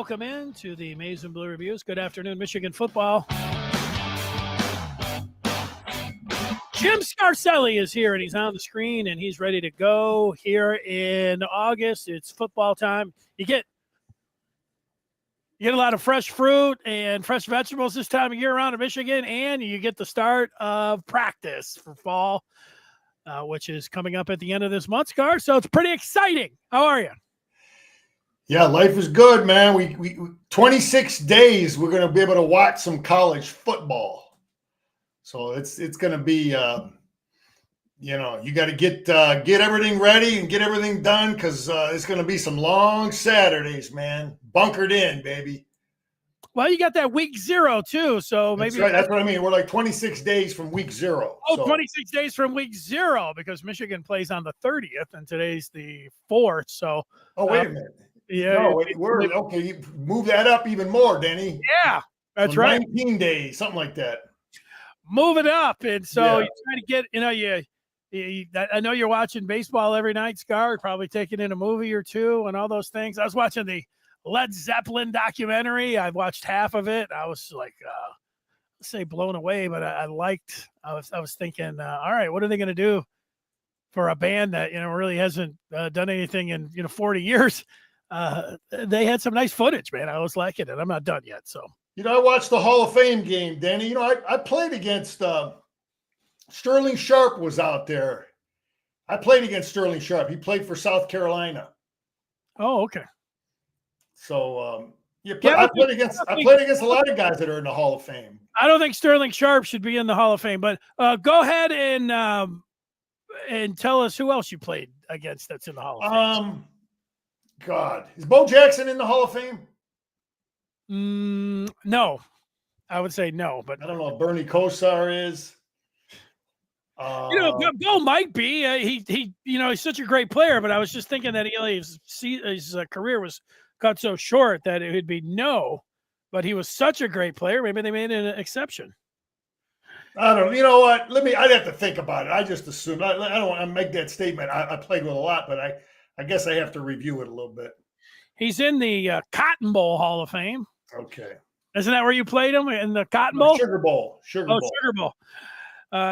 welcome in to the Maize and Blue Reviews. Good afternoon, Michigan football. Jim Scarcelli is here, and he's on the screen, and he's ready to go here in August. It's football time. You get a lot of fresh fruit and fresh vegetables this time of year around in Michigan, and you get the start of practice for fall, which is coming up at the end of this month, Scar. So it's pretty exciting. How are you? Yeah, life is good, man. We 26 days we're going to be able to watch some college football. So it's going to be, you got to get everything ready and get everything done because it's going to be some long Saturdays, man. Bunkered in, baby. Well, you got that week 0 too, so maybe that's what I mean. We're like 26 days from week 0. Oh, so 26 days from week 0 because Michigan plays on the 30th and today's the 4th. So wait a minute. Yeah, no, we're okay. You move that up even more, Denny. Yeah, that's right. 19 days, something like that. Move it up, and so you try to get. I know you're watching baseball every night, Scar. Probably taking in a movie or two and all those things. I was watching the Led Zeppelin documentary. I watched half of it. I was like, let's say blown away, but I was thinking, all right, what are they going to do for a band that really hasn't done anything in 40 years? They had some nice footage, man. I was liking it. I'm not done yet. So, I watched the Hall of Fame game, Danny. I played against Sterling Sharp was out there. I played against Sterling Sharp. He played for South Carolina. Oh, okay. So, I played against a lot of guys that are in the Hall of Fame. I don't think Sterling Sharp should be in the Hall of Fame, but go ahead and tell us who else you played against that's in the Hall of Fame. God, is Bo Jackson in the Hall of Fame? No, I would say no, but I don't know if Bernie Kosar is. Bo might be. He's such a great player, but I was just thinking that his career was cut so short that it would be no. But he was such a great player. Maybe they made an exception. I don't. You know what? I'd have to think about it. I just assumed. I don't want to make that statement. I played with a lot, but I guess I have to review it a little bit. He's in the Cotton Bowl Hall of Fame. Okay. Isn't that where you played him, in the Cotton Bowl? Sugar Bowl. Sugar Bowl.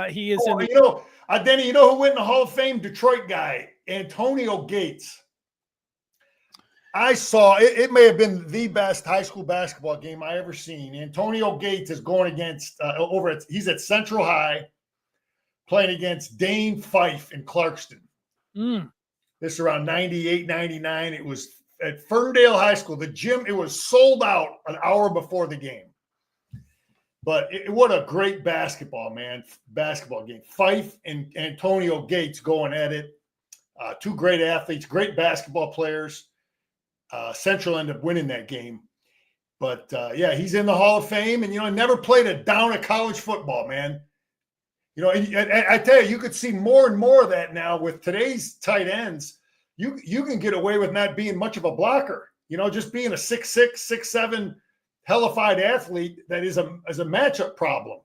He is in the... Denny, who went in the Hall of Fame? Detroit guy, Antonio Gates. I saw, it may have been the best high school basketball game I ever seen. Antonio Gates is going against, he's at Central High, playing against Dane Fife in Clarkston. This is around 98, 99. It was at Ferndale High School. The gym, it was sold out an hour before the game. But what a great basketball game. Fife and Antonio Gates going at it. Two great athletes, great basketball players. Central ended up winning that game. But, he's in the Hall of Fame. And, never played a down of college football, man. I tell you could see more and more of that now with today's tight ends. You can get away with not being much of a blocker. Just being a 6'6", 6'7", hellified athlete that is a matchup problem.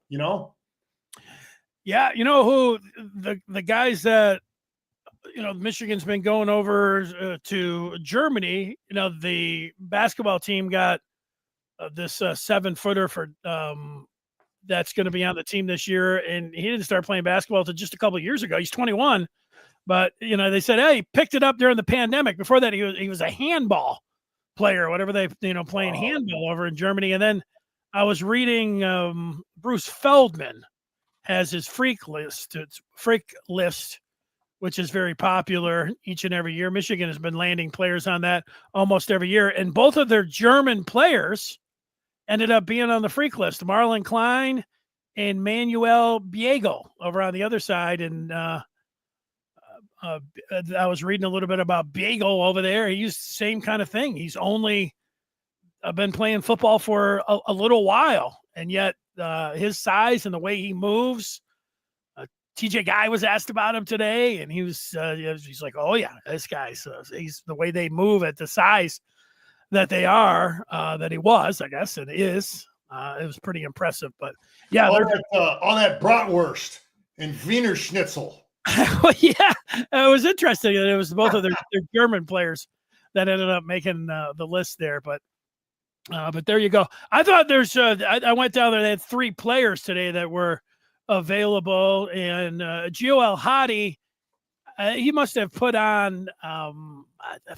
Yeah, who the guys that Michigan's been going over to Germany. The basketball team got this 7-footer for that's going to be on the team this year, and he didn't start playing basketball until just a couple of years ago. He's 21. But, they said, hey, he picked it up during the pandemic. Before that, he was a handball player, whatever they, playing handball over in Germany. And then I was reading Bruce Feldman has his freak list. It's freak list, which is very popular each and every year. Michigan has been landing players on that almost every year. And both of their German players ended up being on the freak list. Marlon Klein and Manuel Biegel over on the other side. And, I was reading a little bit about Biegel over there. He used the same kind of thing. He's only been playing football for a little while, and yet his size and the way he moves. TJ Guy was asked about him today, and he's like, "Oh yeah, this guy's he's the way they move at the size that they are, that he was, I guess, and is. It was pretty impressive, but yeah, all that bratwurst and Wiener Schnitzel." Well, yeah, it was interesting that it was both of their German players that ended up making the list there. But But there you go. I thought there's. I went down there. They had 3 players today that were available, and Gio El Hadi. He must have put on.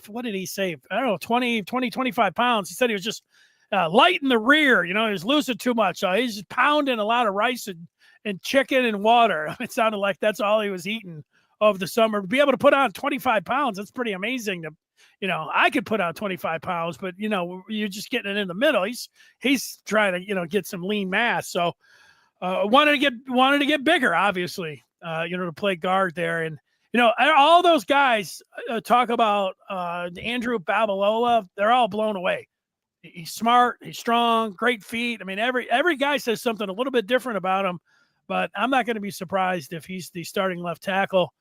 What did he say? I don't know, 20, 25 pounds. He said he was just light in the rear. He was losing too much. He's just pounding a lot of rice and chicken and water. It sounded like that's all he was eating over the summer. To be able to put on 25 pounds, that's pretty amazing. I could put on 25 pounds, but you're just getting it in the middle. He's trying to get some lean mass. So wanted to get bigger, obviously. To play guard there, and all those guys talk about Andrew Babalola. They're all blown away. He's smart. He's strong. Great feet. I mean, every guy says something a little bit different about him, but I'm not going to be surprised if he's the starting left tackle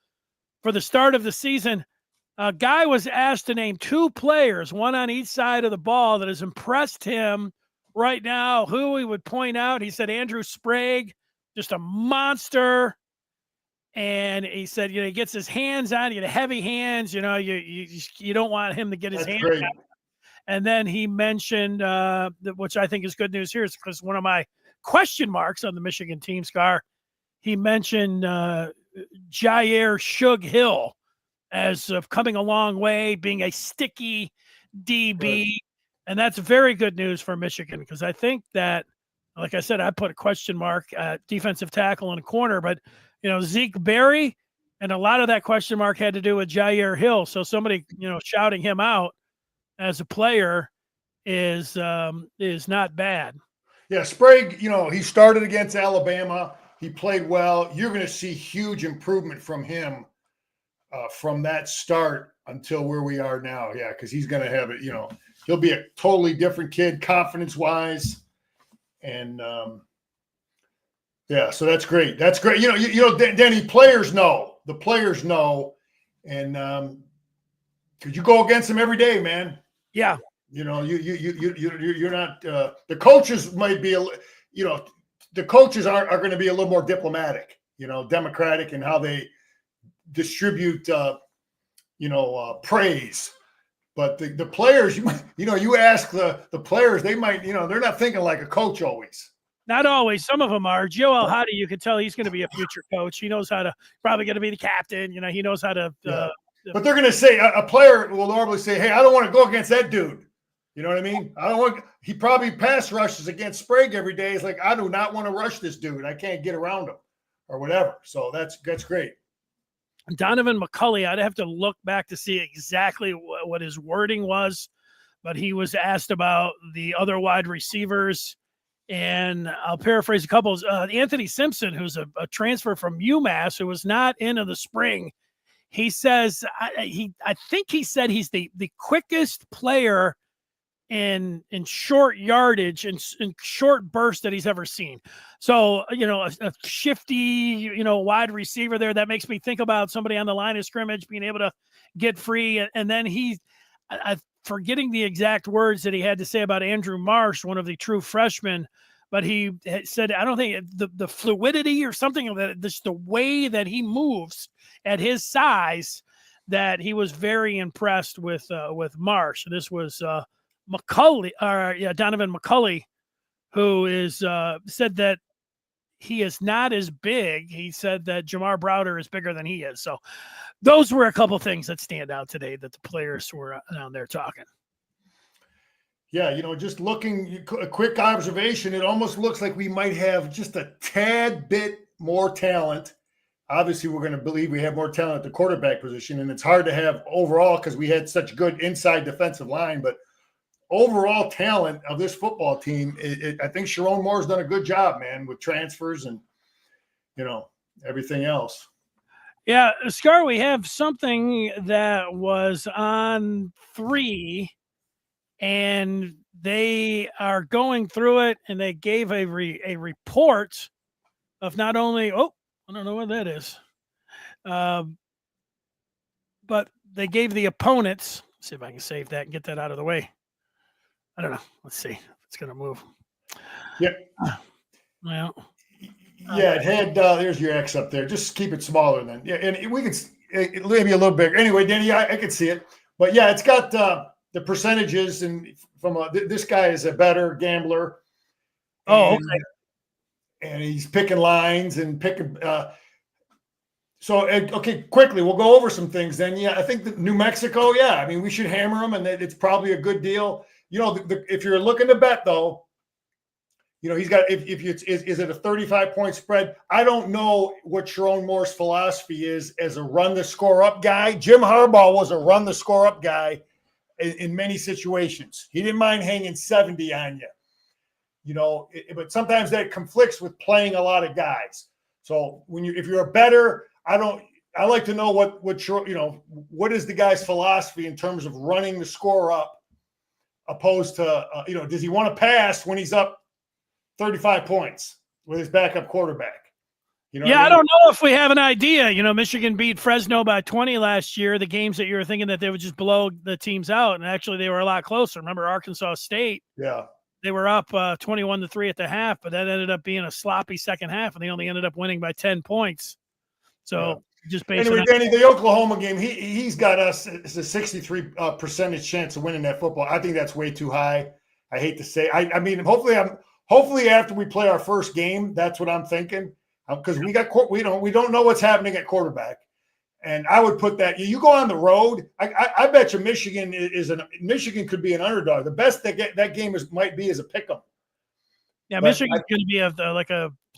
for the start of the season. A guy was asked to name 2 players, one on each side of the ball, that has impressed him right now. Who he would point out? He said Andrew Sprague, just a monster. And he said, he gets his hands on you, the heavy hands. You don't want him to get his hands on. And then he mentioned, which I think is good news here, is because one of my question marks on the Michigan team, Scar, he mentioned Jair Shug Hill as coming a long way, being a sticky DB. Right. And that's very good news for Michigan, because I think that, like I said, I put a question mark at defensive tackle and corner, but, Zeke Berry, and a lot of that question mark had to do with Jair Hill. So somebody, shouting him out as a player is not bad. Yeah, Sprague, he started against Alabama. He played well. You're going to see huge improvement from him from that start until where we are now. Yeah, because he's going to have it, he'll be a totally different kid confidence-wise. And, yeah, so that's great. That's great. Denny, players know. The players know. And because you go against them every day, man. Yeah. You're not the coaches might be the coaches are going to be a little more diplomatic, democratic in how they distribute praise. But the players, you ask the players, they might, they're not thinking like a coach always. Not always. Some of them are. Joe El Hadi, you can tell he's going to be a future coach. He knows how to, probably going to be the captain. He knows how to. But they're going to say, a player will normally say, hey, I don't want to go against that dude. You know what I mean? He probably pass rushes against Sprague every day. It's like, I do not want to rush this dude. I can't get around him or whatever. So that's great. Donovan McCulley, I'd have to look back to see exactly what his wording was, but he was asked about the other wide receivers. And I'll paraphrase a couple. Anthony Simpson, who's a transfer from UMass, who was not into the spring. He says, I think he said he's the quickest player in short yardage and in short burst that he's ever seen. So, a shifty, wide receiver there, that makes me think about somebody on the line of scrimmage being able to get free. And then I'm forgetting the exact words that he had to say about Andrew Marsh, one of the true freshmen, but he said, I don't think the fluidity or something of that, just the way that he moves at his size, that he was very impressed with Marsh. This was Donovan McCulley, who is said that he is not as big. He said that Jamar Browder is bigger than he is. So those were a couple things that stand out today that the players were down there talking. Yeah, just looking, a quick observation, it almost looks like we might have just a tad bit more talent. Obviously, we're going to believe we have more talent at the quarterback position, and it's hard to have overall because we had such good inside defensive line, but overall talent of this football team, I think Sharon Moore's done a good job, man, with transfers and, everything else. Yeah, Scar, we have something that was on 3, and they are going through it, and they gave a report of not only, I don't know what that is, but they gave the opponents, let's see if I can save that and get that out of the way. I don't know. Let's see if it's going to move. Yeah. Well. Yeah, it had, there's your X up there. Just keep it smaller then. Yeah, and we can maybe a little bigger. Anyway, Danny, I can see it. But yeah, it's got the the percentages, and this guy is a better gambler. Oh, and, okay. And he's picking lines and picking. Okay, quickly, we'll go over some things then. Yeah, I think that New Mexico, yeah, I mean, we should hammer them, and it's probably a good deal. If you're looking to bet, though, he's got, is it a 35-point spread? I don't know what Sharon Moore's philosophy is as a run-the-score-up guy. Jim Harbaugh was a run-the-score-up guy in many situations. He didn't mind hanging 70 on you. But sometimes that conflicts with playing a lot of guys. So if you're a bettor, I like to know what is the guy's philosophy in terms of running the score up, opposed to does he want to pass when he's up 35 points with his backup quarterback? I don't know if we have an idea. Michigan beat Fresno by 20 last year. The games that you were thinking that they would just blow the teams out, and actually they were a lot closer. Remember Arkansas State? Yeah. They were up 21-3 at the half, but that ended up being a sloppy second half, and they only ended up winning by 10 points. So just basically, Danny, the Oklahoma game, he's got us a 63% chance of winning that football. I think that's way too high. I hate to say. I mean, hopefully after we play our first game, that's what I'm thinking, because we don't know what's happening at quarterback. And I would put that. You go on the road. I bet you Michigan Michigan could be an underdog. The best that game might be is a pick'em. Yeah, Michigan's going to be a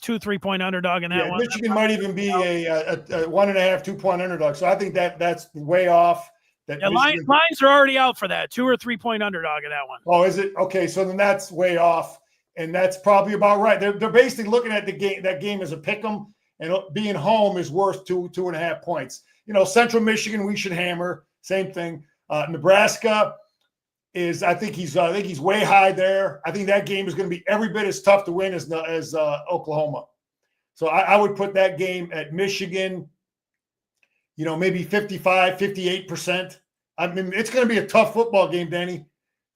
2-3 point underdog in that one. Michigan might even be a 1.5, 2 point underdog. So I think that's way off. Lines are already out for that 2 or 3 point underdog in that one. Oh, is it? Okay, so then that's way off, and that's probably about right. They're basically looking at that game as a pick'em, and being home is worth 2.5 points. Central Michigan, we should hammer. Same thing. Nebraska is, I think he's way high there. I think that game is going to be every bit as tough to win as Oklahoma. So I would put that game at Michigan, maybe 55, 58%. I mean, it's going to be a tough football game, Danny.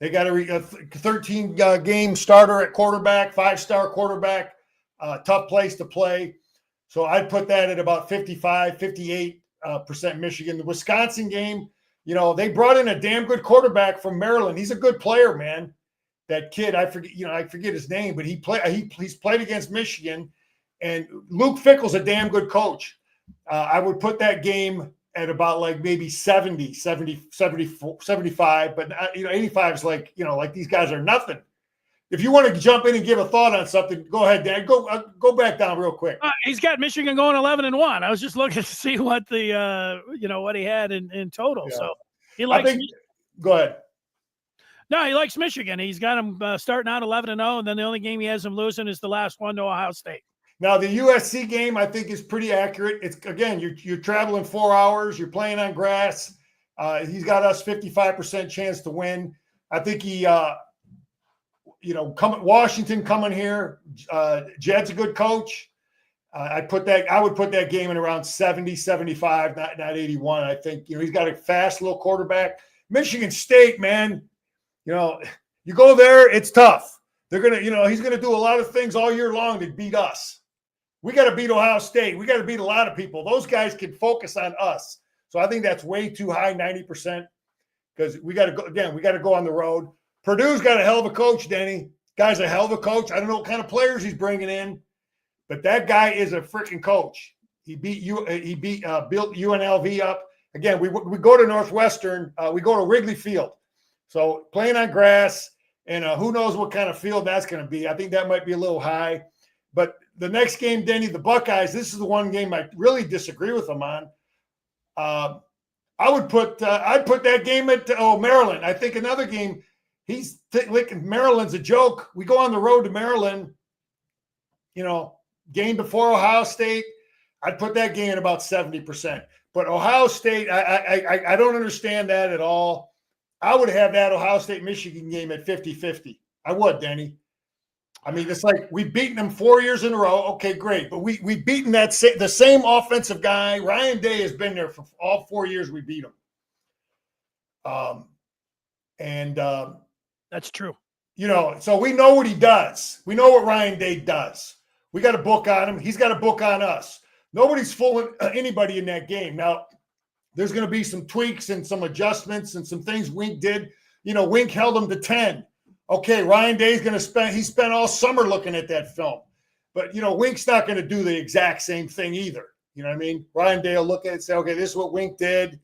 They got a 13 game starter at quarterback, 5-star quarterback, tough place to play. So I'd put that at about 55, 58%. Michigan. The Wisconsin game, they brought in a damn good quarterback from Maryland. He's a good player, man. That kid, I forget his name, but he's played against Michigan, and Luke Fickell's a damn good coach. I would put that game at about like maybe 70, 74, 75, but 85 is like these guys are nothing. If you want to jump in and give a thought on something, go ahead, Dan. Go back down real quick. He's got Michigan going 11-1. I was just looking to see what the what he had in total. Yeah. So he likes. Go ahead. No, he likes Michigan. He's got him starting out 11-0, and then the only game he has him losing is the last one to Ohio State. Now the USC game, I think, is pretty accurate. It's again, you're traveling 4 hours. You're playing on grass. He's got us 55% chance to win. I think he. Washington coming here. Jed's a good coach. I would put that game in around 70, 75, not 81. I think, he's got a fast little quarterback. Michigan State, man, you go there, it's tough. They're going to, he's going to do a lot of things all year long to beat us. We got to beat Ohio State. We got to beat a lot of people. Those guys can focus on us. So I think that's way too high, 90%, because we got to go on the road. Purdue's got a hell of a coach, Denny. Guy's a hell of a coach. I don't know what kind of players he's bringing in, but that guy is a freaking coach. He built UNLV up. Again, we go to Northwestern. We go to Wrigley Field. So playing on grass, and who knows what kind of field that's going to be. I think that might be a little high. But the next game, Denny, the Buckeyes, this is the one game I really disagree with them on. I'd put that game at Maryland. I think another game – Maryland's a joke. We go on the road to Maryland, game before Ohio State. I'd put that game at about 70%. But Ohio State, I don't understand that at all. I would have that Ohio State-Michigan game at 50-50. I would, Danny. I mean, it's like we've beaten them 4 years in a row. Okay, great. But we've beaten the same offensive guy. Ryan Day has been there for all 4 years we beat him. That's true. So we know what he does. We know what Ryan Day does. We got a book on him. He's got a book on us. Nobody's fooling anybody in that game. Now, there's going to be some tweaks and some adjustments and some things Wink did. Wink held him to 10. Okay, Ryan Day's going to he spent all summer looking at that film. But, Wink's not going to do the exact same thing either. You know what I mean? Ryan Day will look at it and say, okay, this is what Wink did,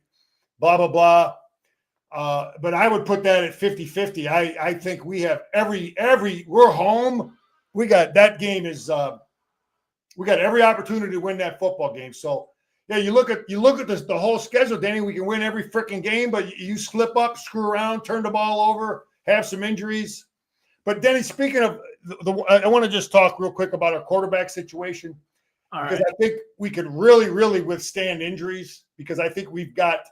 blah, blah, blah. But I would put that at 50-50. I think we have we're home. We got that game is we got every opportunity to win that football game. So yeah, you look at the whole schedule, Danny. We can win every freaking game, but you slip up, screw around, turn the ball over, have some injuries. But Denny, speaking of I want to just talk real quick about our quarterback situation. Because I think we could really, really withstand injuries, because I think we've got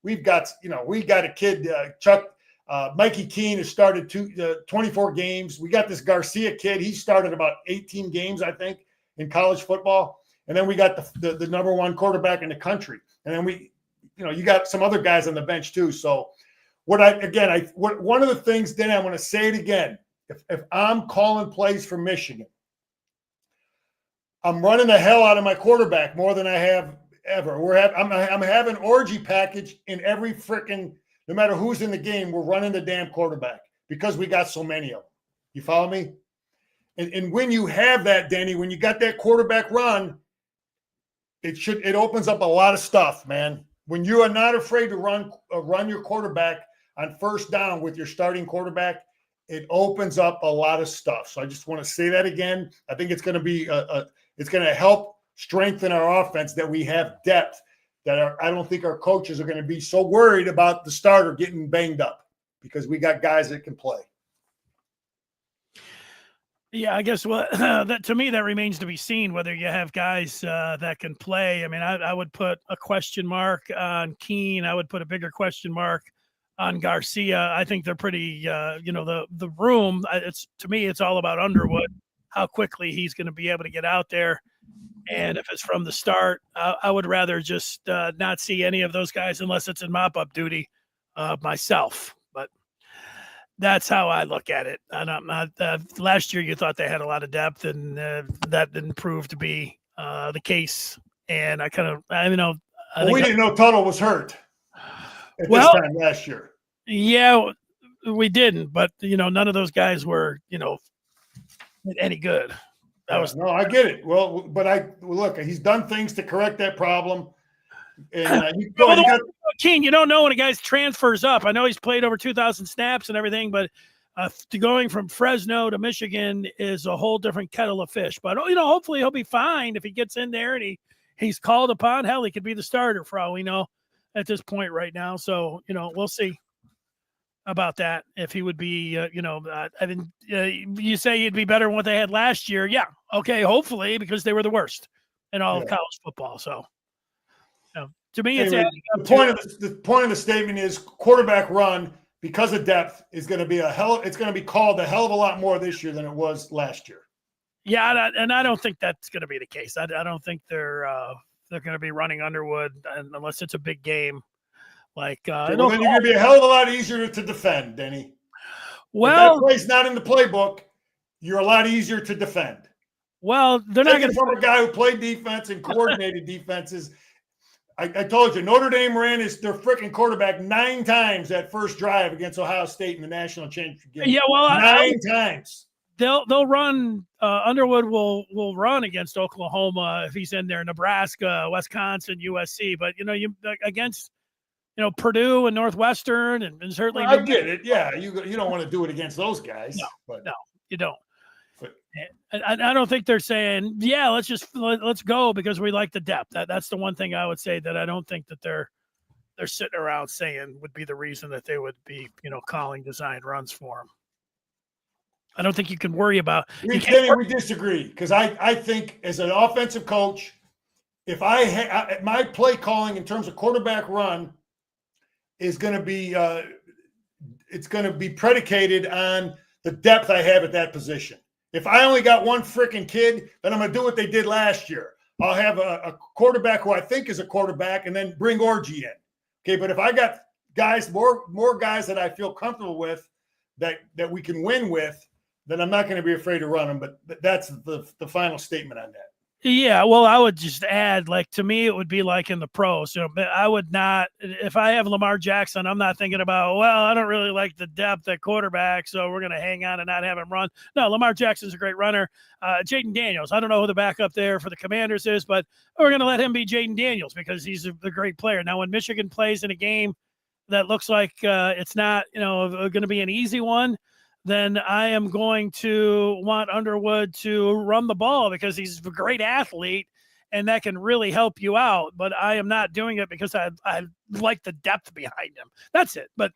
a kid, Chuck, Mikey Keene has started 24 games. We got this Garcia kid. He started about 18 games, I think, in college football. And then we got the number one quarterback in the country. And then you got some other guys on the bench too. So one of the things, then I want to say it again. If I'm calling plays for Michigan, I'm running the hell out of my quarterback more than I have ever. I'm having orgy package in every freaking, no matter who's in the game, we're running the damn quarterback because we got so many of them. You follow me? And when you have that, Danny, when you got that quarterback run, it opens up a lot of stuff, man. When you are not afraid to run your quarterback on first down with your starting quarterback, it opens up a lot of stuff. So I just want to say that again. I think it's going to be it's going to help strengthen our offense that we have depth I don't think our coaches are going to be so worried about the starter getting banged up, because we got guys that can play. Yeah, I guess that to me, that remains to be seen whether you have guys that can play. I mean, I would put a question mark on Keene. I would put a bigger question mark on Garcia. I think they're pretty, the room. To me, it's all about Underwood, how quickly he's going to be able to get out there. And if it's from the start, I would rather just not see any of those guys unless it's in mop-up duty myself. But that's how I look at it. And I'm not. Last year, you thought they had a lot of depth, and that didn't prove to be the case. And I kind of, we didn't know Tuttle was hurt at this time last year. Yeah, we didn't. But none of those guys were, any good. No, I get it. Well, but look, he's done things to correct that problem. And King, you don't know when a guy transfers up. I know he's played over 2,000 snaps and everything, but going from Fresno to Michigan is a whole different kettle of fish. But hopefully he'll be fine if he gets in there and he's called upon. Hell, he could be the starter for all we know at this point right now. So we'll see about that, if he would be, you say he'd be better than what they had last year. Yeah. Okay. Hopefully, because they were the worst in all of college football. So to me, the point of the statement is quarterback run, because of depth, is going to be it's going to be called a hell of a lot more this year than it was last year. Yeah. And I don't think that's going to be the case. I don't think they're going to be running Underwood unless it's a big game. Then you're going to be a hell of a lot easier to defend, Denny. Well, if that play's not in the playbook, you're a lot easier to defend. Well, they're not going to from a guy who played defense and coordinated defenses. I told you, Notre Dame ran their freaking quarterback 9 times that first drive against Ohio State in the national championship game. Yeah, well, 9 times. They'll run. Underwood will run against Oklahoma if he's in there. Nebraska, Wisconsin, USC, but against. Purdue and Northwestern, and certainly. I get it. Yeah, you don't want to do it against those guys. No, you don't. I don't think they're saying, yeah, let's go because we like the depth. That's the one thing I would say that I don't think that they're sitting around saying would be the reason that they would be, calling designed runs for them. I don't think you can worry about. We disagree, because I think as an offensive coach, if my play calling in terms of quarterback run is going to be it's going to be predicated on the depth I have at that position. If I only got one freaking kid, then I'm going to do what they did last year. I'll have a quarterback who I think is a quarterback and then bring Orgy in. Okay, but if I got guys, more guys that I feel comfortable with that we can win with, then I'm not going to be afraid to run them. But that's the final statement on that. Yeah, well, I would just add, like, to me, it would be like in the pros. But I would not, if I have Lamar Jackson, I'm not thinking about, well, I don't really like the depth at quarterback, so we're going to hang on and not have him run. No, Lamar Jackson's a great runner. Jaden Daniels, I don't know who the backup there for the Commanders is, but we're going to let him be Jaden Daniels because he's a great player. Now, when Michigan plays in a game that looks like it's not, going to be an easy one, then I am going to want Underwood to run the ball because he's a great athlete and that can really help you out. But I am not doing it because I like the depth behind him. That's it. But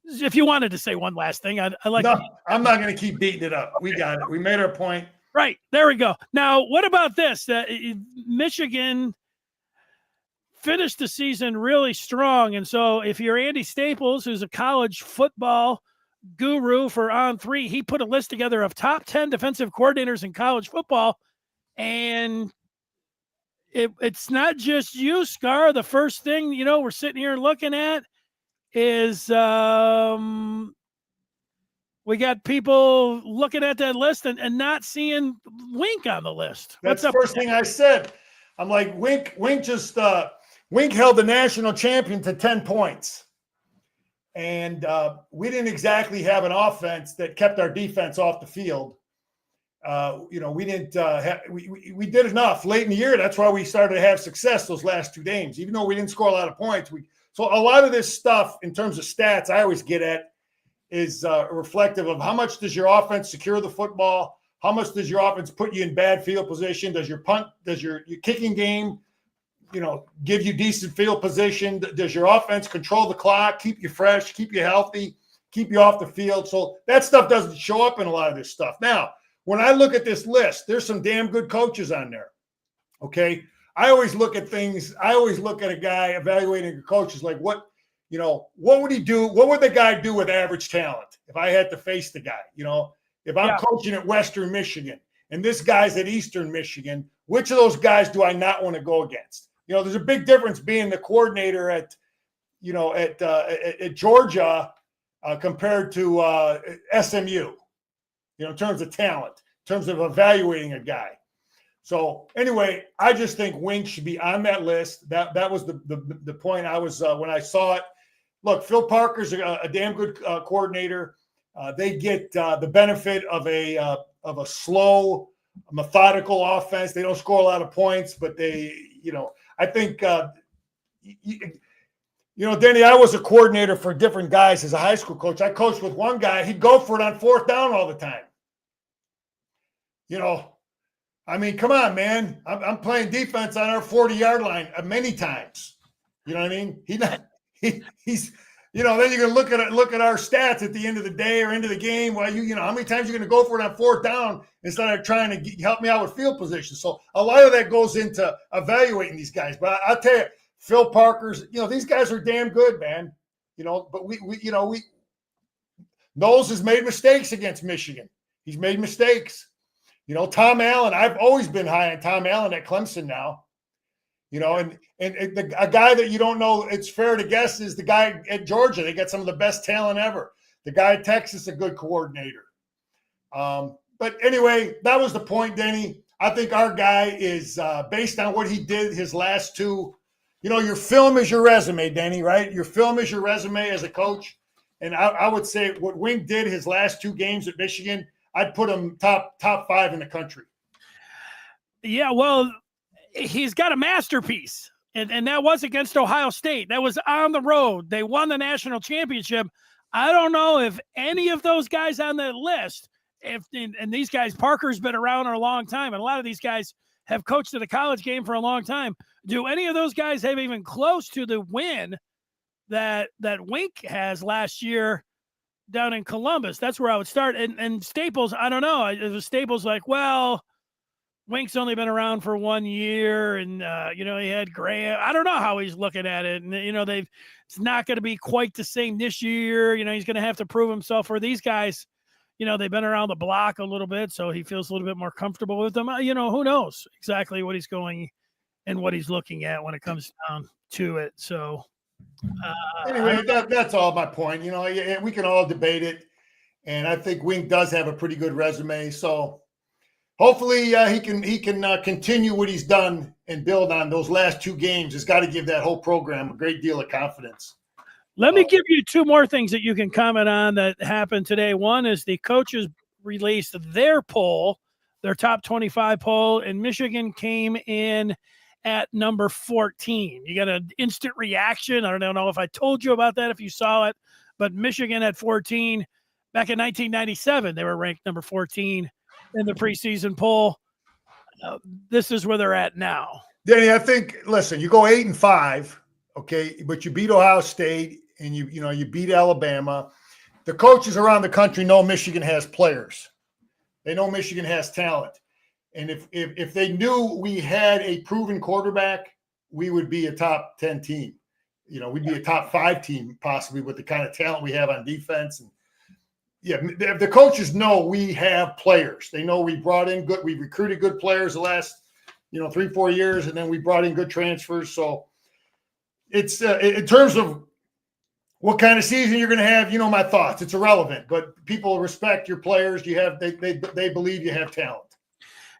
if you wanted to say one last thing, I like. No, I'm not going to keep beating it up. We got it. We made our point. Right. There we go. Now, what about this? Michigan finished the season really strong. And so if you're Andy Staples, who's a college football guru for On3, he put a list together of top 10 defensive coordinators in college football. And it's not just you, Scar. The first thing, we're sitting here looking at is we got people looking at that list and not seeing Wink on the list. That's the first thing I said. I'm like, Wink held the national champion to 10 points. And we didn't exactly have an offense that kept our defense off the field. We didn't we did enough late in the year. That's why we started to have success those last 2 games, even though we didn't score a lot of points. So a lot of this stuff in terms of stats I always get at is reflective of how much does your offense secure the football? How much does your offense put you in bad field position? Does your kicking game give you decent field position? Does your offense control the clock, keep you fresh, keep you healthy, keep you off the field? So that stuff doesn't show up in a lot of this stuff. Now, when I look at this list, there's some damn good coaches on there. Okay. I always look at things. I always look at a guy evaluating a coach is like, what would he do? What would the guy do with average talent if I had to face the guy? If I'm coaching at Western Michigan and this guy's at Eastern Michigan, which of those guys do I not want to go against? There's a big difference being the coordinator at Georgia compared to SMU, in terms of talent, in terms of evaluating a guy. So anyway, I just think Wink should be on that list. That was the point I was when I saw it. Look, Phil Parker's a damn good coordinator. They get the benefit of a slow, methodical offense. They don't score a lot of points, but they, I think, Denny, I was a coordinator for different guys as a high school coach. I coached with one guy. He'd go for it on 4th down all the time. I mean, come on, man. I'm playing defense on our 40-yard line many times. You know what I mean? He's then you're going to look at our stats at the end of the day or end of the game. Well, how many times you're going to go for it on 4th down instead of trying to help me out with field position. So a lot of that goes into evaluating these guys. But I'll tell you, Phil Parker's, these guys are damn good, man. But we Knowles has made mistakes against Michigan. He's made mistakes. Tom Allen, I've always been high on Tom Allen at Clemson now. And a guy that you don't know, it's fair to guess, is the guy at Georgia. They got some of the best talent ever. The guy at Texas, a good coordinator. But anyway, that was the point, Denny. I think our guy is based on what he did his last 2. Your film is your resume, Denny, right? Your film is your resume as a coach. And I would say what Wink did his last 2 games at Michigan, I'd put him top 5 in the country. Yeah, well, he's got a masterpiece, and that was against Ohio State. That was on the road. They won the national championship. I don't know if any of those guys on that list, and these guys, Parker's been around for a long time, and a lot of these guys have coached at a college game for a long time. Do any of those guys have even close to the win that Wink has last year down in Columbus? That's where I would start. And Staples, I don't know. It was Staples like, well, Wink's only been around for 1 year, and he had Graham. I don't know how he's looking at it, and it's not going to be quite the same this year. He's going to have to prove himself. For these guys, they've been around the block a little bit, so he feels a little bit more comfortable with them. Who knows exactly what he's going and what he's looking at when it comes down to it. So anyway, that's all my point. We can all debate it, and I think Wink does have a pretty good resume. So hopefully he can continue what he's done and build on those last 2 games. It's got to give that whole program a great deal of confidence. Let me give you 2 more things that you can comment on that happened today. One is the coaches released their poll, their top 25 poll, and Michigan came in at number 14. You got an instant reaction. I don't know if I told you about that, if you saw it, but Michigan at 14 back in 1997, they were ranked number 14 in the preseason poll. This is where they're at now. Danny, I think, listen, you go 8-5, okay, but you beat Ohio State and you beat Alabama. The coaches around the country know Michigan has players. They know Michigan has talent. And if they knew we had a proven quarterback, we would be a top 10 team. We'd be a top 5 team possibly with the kind of talent we have on defense. And yeah, the coaches know we have players. They know we recruited good players the last, 3-4 years, and then we brought in good transfers. So it's in terms of what kind of season you're going to have, my thoughts. It's irrelevant, but people respect your players. They believe you have talent.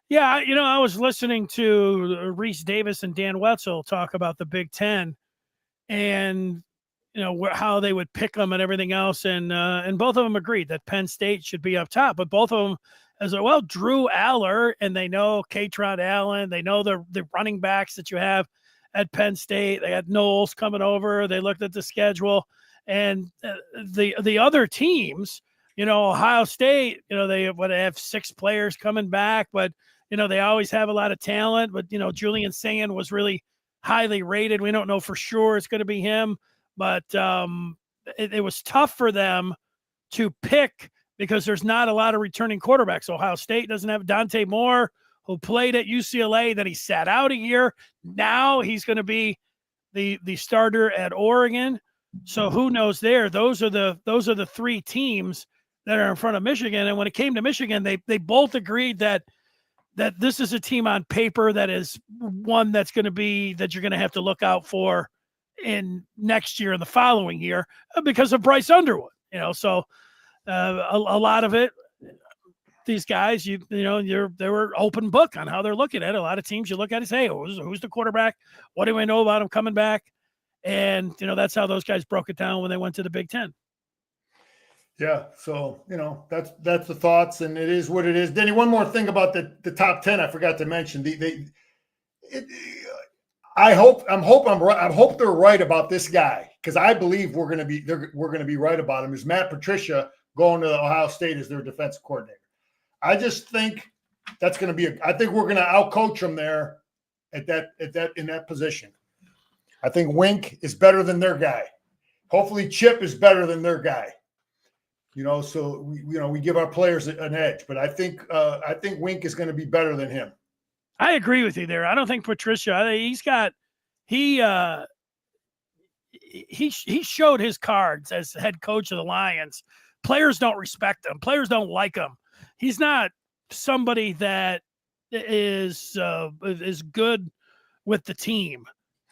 Yeah, I was listening to Reese Davis and Dan Wetzel talk about the Big Ten, and how they would pick them and everything else, and both of them agreed that Penn State should be up top. But both of them, as well, Drew Aller, and they know Katron Allen, they know the running backs that you have at Penn State. They had Knowles coming over. They looked at the schedule, and the other teams, Ohio State, they have 6 players coming back, but they always have a lot of talent. But Julian Sand was really highly rated. We don't know for sure it's going to be him, but it was tough for them to pick because there's not a lot of returning quarterbacks. Ohio State doesn't have Dante Moore, who played at UCLA, then he sat out a year. Now he's going to be the starter at Oregon. So who knows there? Those are the 3 teams that are in front of Michigan. And when it came to Michigan, they both agreed that this is a team on paper that is one that's going to be that you're going to have to look out for in next year and the following year because of Bryce Underwood. So a lot of it, these guys, they were open book on how they're looking at it. A lot of teams you look at and say, hey, who's the quarterback? What do we know about him coming back? And that's how those guys broke it down when they went to the Big Ten. Yeah, so that's the thoughts, and it is what it is. Denny, one more thing about the top 10 I forgot to mention. I hope they're right about this guy, because I believe we're going to be right about him. Is Matt Patricia going to Ohio State as their defensive coordinator? I just think that's going to be. I think we're going to outcoach him there in that position. I think Wink is better than their guy. Hopefully, Chip is better than their guy. So we give our players an edge, but I think Wink is going to be better than him. I agree with you there. I don't think Patricia. He showed his cards as head coach of the Lions. Players don't respect him. Players don't like him. He's not somebody that is good with the team.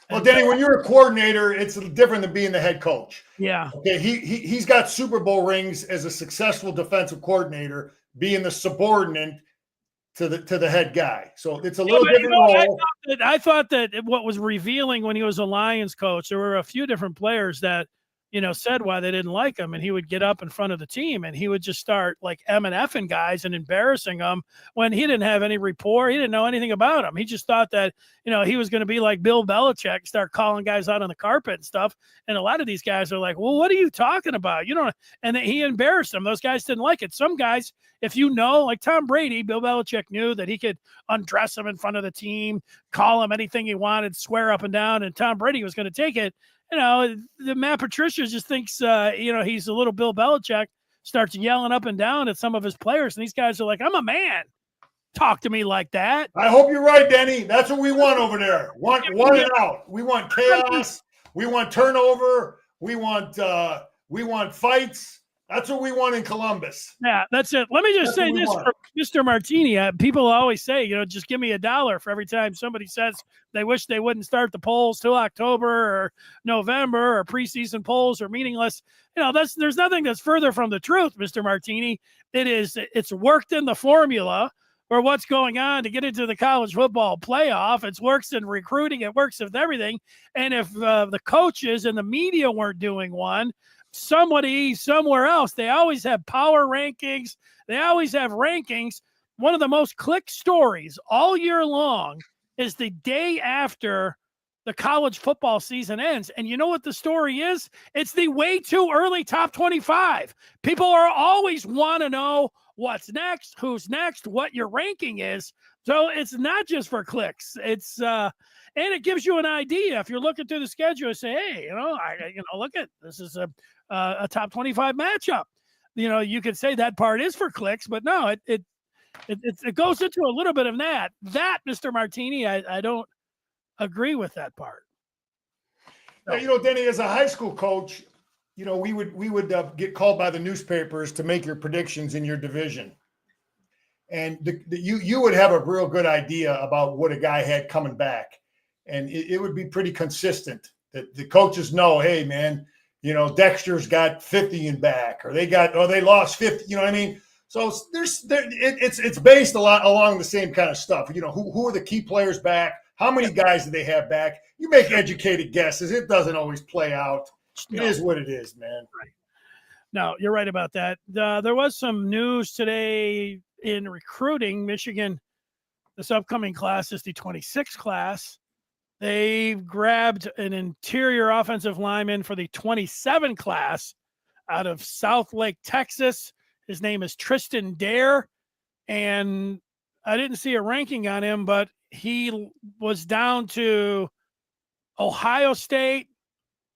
Well, Danny, when you're a coordinator, it's different than being the head coach. Yeah. Okay. He's got Super Bowl rings as a successful defensive coordinator, being the subordinate to the head guy. So it's a little different role. I thought that what was revealing when he was a Lions coach, there were a few different players that said why they didn't like him, and he would get up in front of the team and he would just start like M&Fing guys and embarrassing them when he didn't have any rapport. He didn't know anything about them. He just thought that, he was going to be like Bill Belichick, start calling guys out on the carpet and stuff. And a lot of these guys are like, well, what are you talking about? And then he embarrassed them. Those guys didn't like it. Some guys, if like Tom Brady, Bill Belichick knew that he could undress him in front of the team, call him anything he wanted, swear up and down, and Tom Brady was going to take it. The Matt Patricia just thinks, he's a little Bill Belichick, starts yelling up and down at some of his players. And these guys are like, I'm a man. Talk to me like that. I hope you're right, Denny. That's what we want over there. One and out. We want chaos. We want turnover. We want fights. That's what we want in Columbus. Yeah, that's it. Let me just say this for Mr. Martini. People always say, just give me $1 for every time somebody says they wish they wouldn't start the polls till October or November, or preseason polls are meaningless. There's nothing that's further from the truth, Mr. Martini. It's worked in the formula for what's going on to get into the college football playoff. It works in recruiting. It works with everything. And if the coaches and the media weren't doing one, somebody somewhere else, they always have power rankings. They always have rankings. One of the most clicked stories all year long is the day after the college football season ends. And you know what the story is? It's the way too early top 25. People are always want to know what's next, who's next, what your ranking is. So it's not just for clicks. It's and it gives you an idea. If you're looking through the schedule, say, hey, look at this is a top 25 matchup. You could say that part is for clicks, but no, it goes into a little bit of that. That, Mr. Martini, I don't agree with that part. Yeah, Denny, as a high school coach, we would get called by the newspapers to make your predictions in your division, and you would have a real good idea about what a guy had coming back, and it would be pretty consistent. That the coaches know, hey man, Dexter's got 50 in back, or they lost 50. You know what I mean? So it's based a lot along the same kind of stuff. Who are the key players back? How many guys do they have back? You make educated guesses. It doesn't always play out. It is what it is, man. Right. No, you're right about that. There was some news today in recruiting. Michigan, this upcoming class is the 26 class. They've grabbed an interior offensive lineman for the 27 class out of South Lake, Texas. His name is Tristan Dare, and I didn't see a ranking on him, but he was down to Ohio State,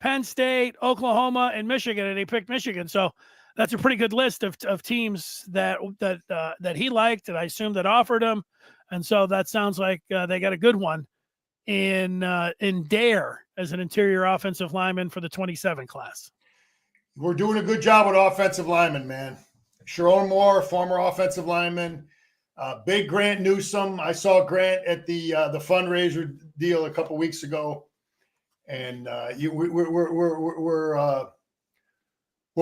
Penn State, Oklahoma, and Michigan, and he picked Michigan. So that's a pretty good list of teams that he liked, and I assume that offered him. And so that sounds like they got a good one in Dare as an interior offensive lineman for the 27 class. We're doing a good job with offensive linemen, man. Sharon Moore, former offensive lineman. Big Grant Newsome. I saw Grant at the fundraiser deal a couple weeks ago, and we're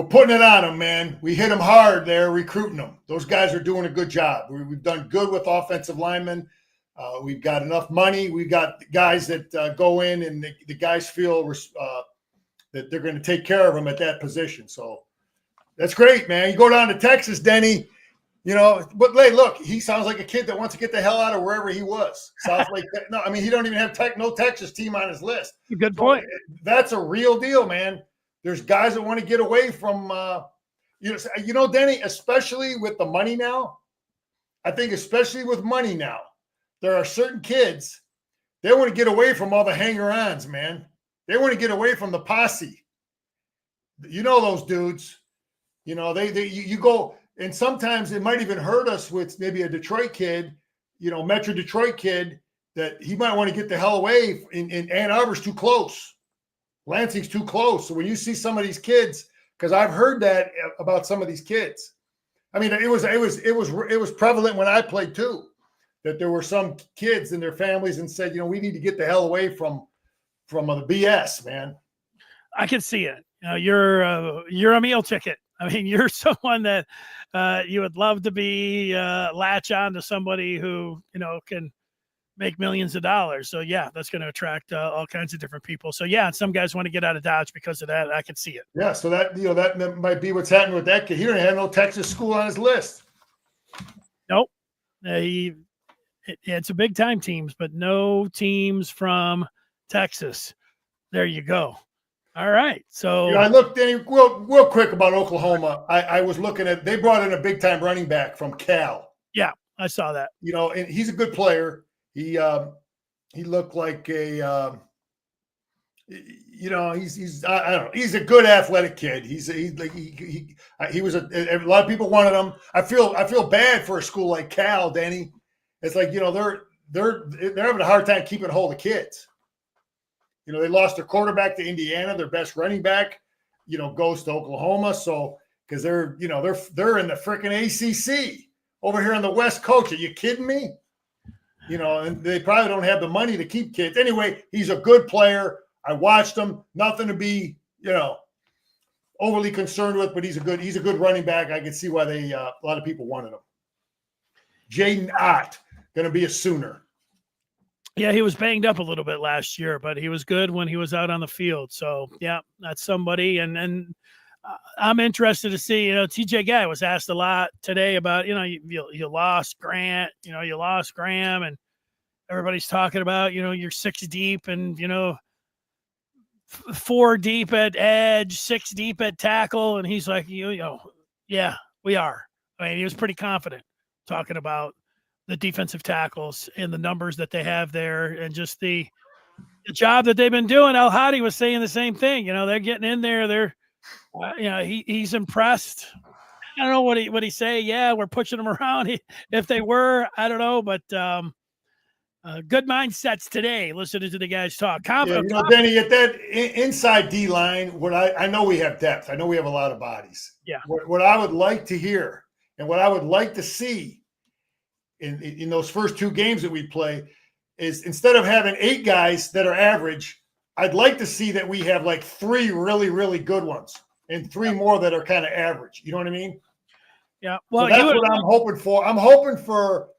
putting it on them, man. We hit them hard there, recruiting them. Those guys are doing a good job. We've done good with offensive linemen. We've got enough money. We've got guys that go in, and the guys feel that they're going to take care of them at that position. So that's great, man. You go down to Texas, Denny. But hey, look, he sounds like a kid that wants to get the hell out of wherever he was. South Lake. No, I mean, he don't even have no Texas team on his list. Good point. So that's a real deal, man. There's guys that want to get away from, Denny, especially with the money now. I think especially with money now, there are certain kids, they want to get away from all the hanger-ons, man. They want to get away from the posse. Those dudes. You go. And sometimes it might even hurt us with maybe a Detroit kid, Metro Detroit kid, that he might want to get the hell away. In Ann Arbor's too close. Lansing's too close. So when you see some of these kids, because I've heard that about some of these kids. I mean, it was prevalent when I played too, that there were some kids and their families and said, we need to get the hell away from the BS, man. I can see it. You're a meal ticket. I mean, you're someone that you would love to be latch on to somebody who, can make millions of dollars. So, yeah, that's going to attract all kinds of different people. So, yeah, some guys want to get out of Dodge because of that. I can see it. Yeah, so that might be what's happening with that kid. He don't have no Texas school on his list. Nope. It's a big-time teams, but no teams from Texas. There you go. All right. So I looked, Danny, real quick about Oklahoma. I was looking at, they brought in a big time running back from Cal. Yeah, I saw that. And he's a good player. He looked like a he's I don't know. He's a good athletic kid. He was a lot of people wanted him. I feel bad for a school like Cal, Danny. It's like, they're having a hard time keeping hold of kids. They lost their quarterback to Indiana. Their best running back, goes to Oklahoma. So because they're in the freaking ACC over here on the West Coast. Are you kidding me? And they probably don't have the money to keep kids. Anyway, he's a good player. I watched him. Nothing to be, overly concerned with. But he's a good running back. I can see why a lot of people wanted him. Jaden Ott, going to be a Sooner. Yeah, he was banged up a little bit last year, but he was good when he was out on the field. So, yeah, that's somebody. And I'm interested to see, TJ Guy was asked a lot today about, you lost Grant, you lost Graham, and everybody's talking about, you're 6 deep and, 4 deep at edge, 6 deep at tackle. And he's like, yeah, we are. I mean, he was pretty confident talking about the defensive tackles and the numbers that they have there and just the job that they've been doing. El Hadi was saying the same thing. They're getting in there. They're, he's impressed. I don't know what he say. Yeah, we're pushing them around. If they were, I don't know, but good mindsets today. Listening to the guys talk. Denny, at that inside D line, what I know we have depth. I know we have a lot of bodies. Yeah. What I would like to hear and what I would like to see in those first 2 games that we play is instead of having 8 guys that are average, I'd like to see that we have like 3 really, really good ones and 3 more that are kind of average. You know what I mean? Yeah. Well, so that's what I'm hoping for. I'm hoping for,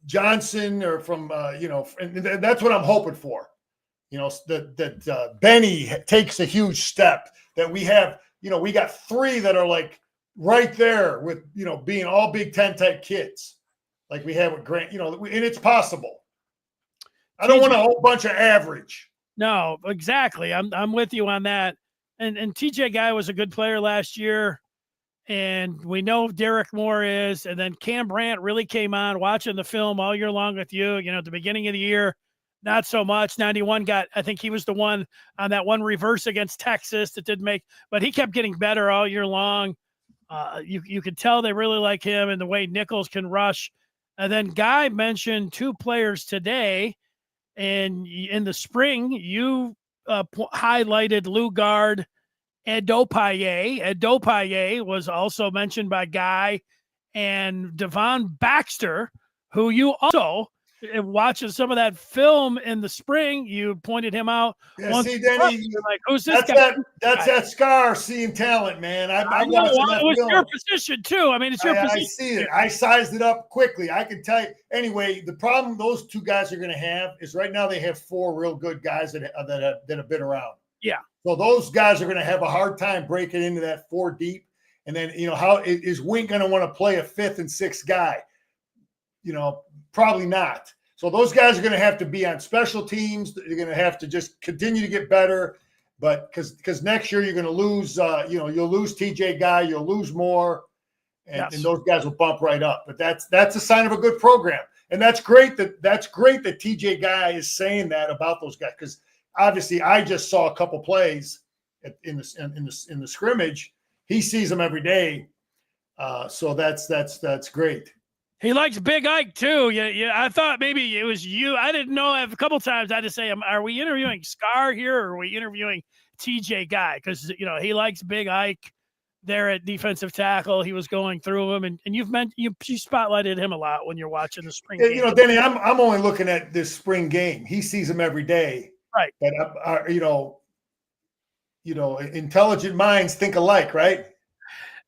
Johnson or from, and that's what I'm hoping for. That Benny takes a huge step, that we have, we got 3 that are like right there with, being all Big Ten type kids like we have with Grant, and it's possible. I don't want a whole bunch of average. No, exactly. I'm with you on that. And TJ Guy was a good player last year. And we know Derek Moore is, and then Cam Brandt really came on watching the film all year long with you, at the beginning of the year, not so much. 91 I think he was the one on that one reverse against Texas that didn't make, but he kept getting better all year long. You could tell they really like him and the way Nichols can rush. And then Guy mentioned 2 players today, and in the spring, you highlighted Lugard and Dopaye. And Dopaye was also mentioned by Guy and Devon Baxter, who you also, watching some of that film in the spring, you pointed him out. Yeah, see, Denny, you're like, who's this guy? That's that Scar seeing talent, man. I know, it was your position too. I mean, it's your position. I see it. I sized it up quickly. I can tell you. Anyway, the problem those 2 guys are going to have is right now they have 4 real good guys that have been around. Yeah. So those guys are going to have a hard time breaking into that 4 deep. And then, how is Wink going to want to play a 5th and 6th guy? Probably not. So those guys are going to have to be on special teams. They're going to have to just continue to get better. But because next year you're going to lose, you'll lose TJ Guy, you'll lose more, and those guys will bump right up. But that's a sign of a good program. And that's great that TJ Guy is saying that about those guys, because obviously I just saw a couple plays in the scrimmage. He sees them every day, so that's great. He likes Big Ike too. Yeah. I thought maybe it was you. I didn't know. A couple times I had to say, "Are we interviewing Scar here, or are we interviewing TJ Guy?" Because he likes Big Ike there at defensive tackle. He was going through him, and you spotlighted him a lot when you're watching the spring game. Denny, I'm only looking at this spring game. He sees him every day. Right. But intelligent minds think alike, right?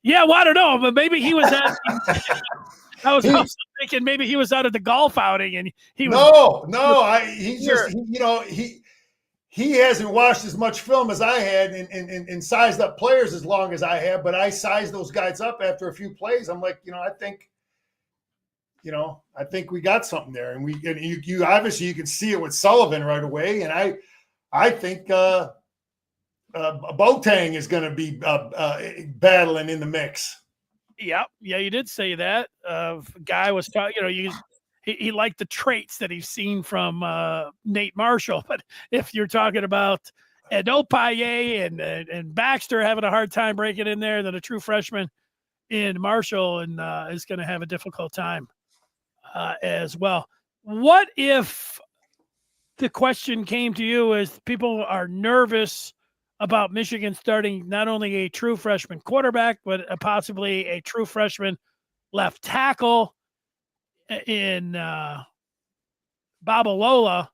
Yeah, well, I don't know, but maybe he was asking. I was also thinking maybe he was out at the golf outing and he was. He hasn't watched as much film as I had and sized up players as long as I have, but I sized those guys up after a few plays. I'm like, I think we got something there, and you obviously you can see it with Sullivan right away, and I think Boateng is going to be battling in the mix. Yeah, you did say that. Guy was talking, he liked the traits that he's seen from Nate Marshall. But if you're talking about Dopaye and Baxter having a hard time breaking in there, then a true freshman in Marshall is going to have a difficult time as well. What if the question came to you as people are nervous about Michigan starting not only a true freshman quarterback, but possibly a true freshman left tackle in Babalola?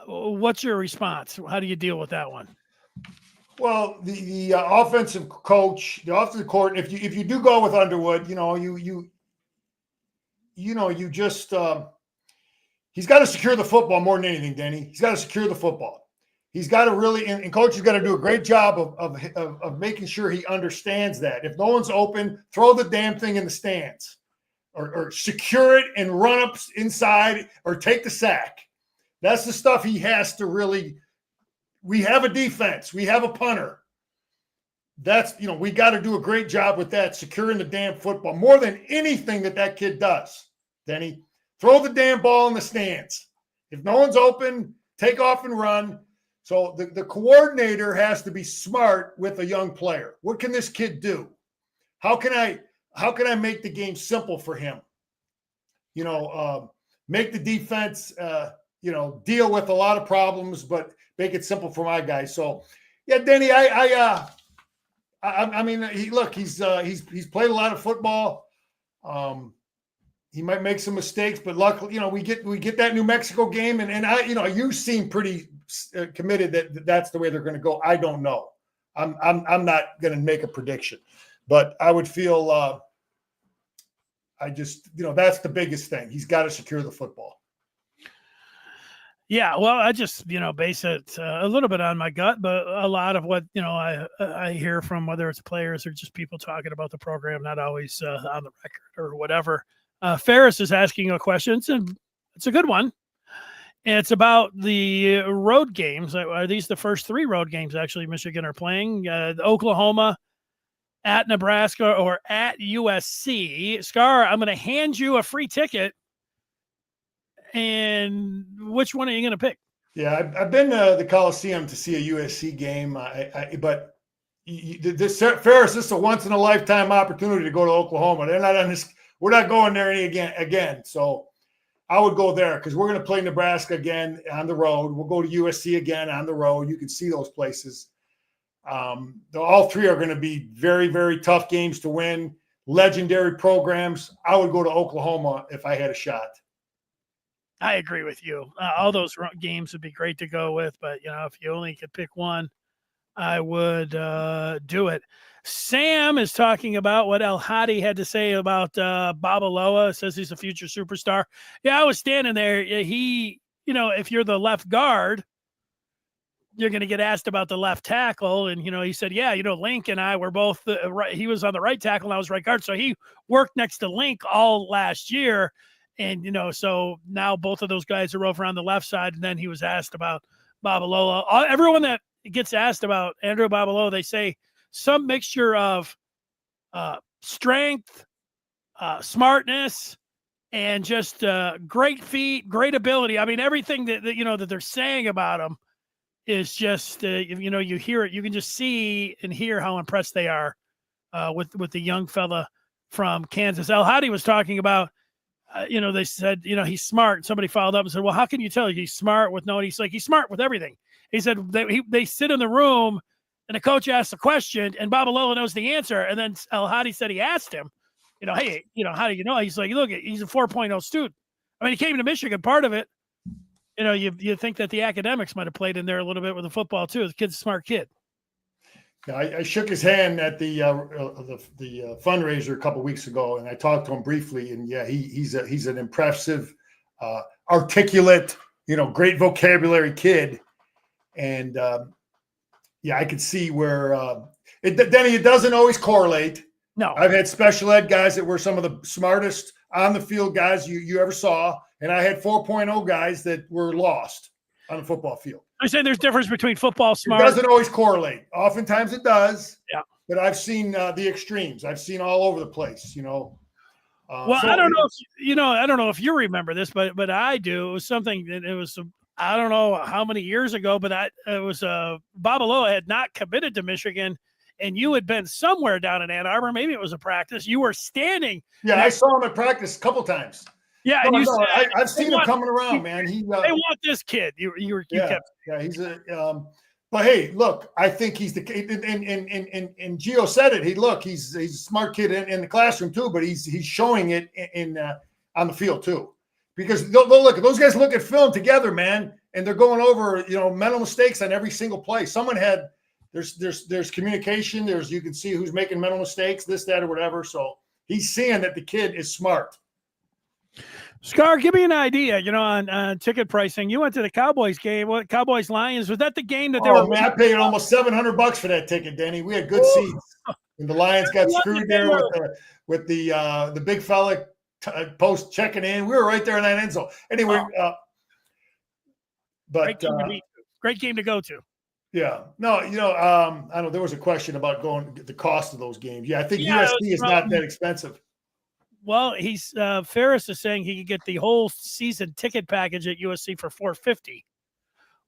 What's your response? How do you deal with that one? Well, the offensive coach, the offensive court, if you do go with Underwood, you just he's got to secure the football more than anything, Denny. He's got to secure the football. He's got to really, and coach has got to do a great job of making sure he understands that. If no one's open, throw the damn thing in the stands, or secure it and run up inside, or take the sack. That's the stuff he has to really. We have a defense. We have a punter. That's, we got to do a great job with that, securing the damn football more than anything that kid does. Denny, throw the damn ball in the stands. If no one's open, take off and run. So the coordinator has to be smart with a young player. What can this kid do? How can I make the game simple for him? Make the defense, deal with a lot of problems, but make it simple for my guys. So, yeah, Denny, I mean, he's played a lot of football. He might make some mistakes, but luckily, we get that New Mexico game, and you seem pretty committed that's the way they're going to go. I don't know. I'm not going to make a prediction, but I would feel. That's the biggest thing. He's got to secure the football. Yeah, well, I just, base it a little bit on my gut, but a lot of what, I hear from, whether it's players or just people talking about the program, not always on the record or whatever. Ferris is asking a question, and it's a good one. It's about the road games. Are these the first 3 road games, actually, Michigan are playing? Oklahoma, at Nebraska, or at USC. Scar, I'm going to hand you a free ticket. And which one are you going to pick? Yeah, I've been to the Coliseum to see a USC game, but Ferris, this is a once in a lifetime opportunity to go to Oklahoma. They're not on this. We're not going there again. So I would go there because we're going to play Nebraska again on the road. We'll go to USC again on the road. You can see those places. All 3 are going to be very, very tough games to win. Legendary programs. I would go to Oklahoma if I had a shot. I agree with you. All those games would be great to go with, but if you only could pick one, I would do it. Sam is talking about what El Hadi had to say about Babaloa. Says he's a future superstar. Yeah, I was standing there. He, if you're the left guard, you're going to get asked about the left tackle. And, he said, yeah, Link and I were both right. He was on the right tackle and I was right guard. So he worked next to Link all last year. And, so now both of those guys are over on the left side. And then he was asked about Babalola. Everyone that gets asked about Andrew Babalola, they say some mixture of strength, smartness, and just great feet, great ability. I mean, everything that they're saying about him is just, you hear it. You can just see and hear how impressed they are with the young fella from Kansas. El Hadi was talking about, they said, he's smart. Somebody followed up and said, well, how can you tell he's smart with no? And he's like, he's smart with everything. He said they sit in the room and the coach asks a question and Babalola knows the answer. And then El Hadi said he asked him, hey, how do you know? He's like, look, he's a 4.0 student. I mean, he came to Michigan, part of it. You think that the academics might have played in there a little bit with the football too. The kid's a smart kid. Yeah, I shook his hand at the fundraiser a couple of weeks ago, and I talked to him briefly. And yeah, he's an impressive, articulate, great vocabulary kid. And yeah, I could see where Denny, it doesn't always correlate. No, I've had special ed guys that were some of the smartest on the field guys you ever saw, and I had 4.0 guys that were lost on the football field. I say there's difference between football smart. It doesn't always correlate. Oftentimes it does. Yeah. But I've seen the extremes. I've seen all over the place, Well, I don't know if I don't know if you remember this, but I do. It was something that it was I don't know how many years ago, but it was Babalola had not committed to Michigan, and you had been somewhere down in Ann Arbor. Maybe it was a practice. You were standing. Yeah, I saw him at practice a couple times. Yeah, and I've seen him coming around, man. They want this kid. You kept. Yeah, he's a. But hey, look, I think he's the and Gio said it. He's a smart kid in the classroom too, but he's showing it in on the field too, because they'll look at those guys look at film together, man, and they're going over mental mistakes on every single play. Someone had there's communication. You can see who's making mental mistakes, this, that, or whatever. So he's seeing that the kid is smart. Scar, give me an idea, on ticket pricing. You went to the Cowboys game. What, Cowboys Lions? Was that the game that they were? Man, I paid almost $700 for that ticket, Denny. We had good seats. And the Lions got screwed there with the big fella post checking in. We were right there in that end zone. Anyway, but great game to go to. Yeah. No, I know there was a question about the cost of those games. Yeah, I think USC is not that expensive. Well, he's Ferris is saying he could get the whole season ticket package at USC for $450,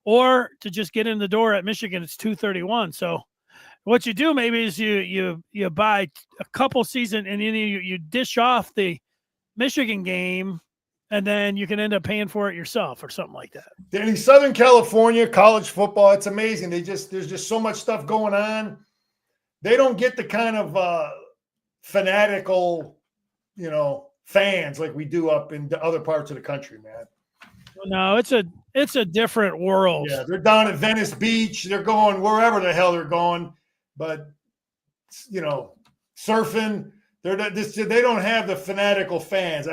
or to just get in the door at Michigan, it's $231. So, what you do maybe is you buy a couple season and then you dish off the Michigan game, and then you can end up paying for it yourself or something like that. In Southern California, college football, it's amazing. There's just so much stuff going on. They don't get the kind of fanatical, fans like we do up in the other parts of the country, man. No, it's a different world. Yeah, they're down at Venice Beach. They're going wherever the hell they're going. But, surfing, they don't have the fanatical fans.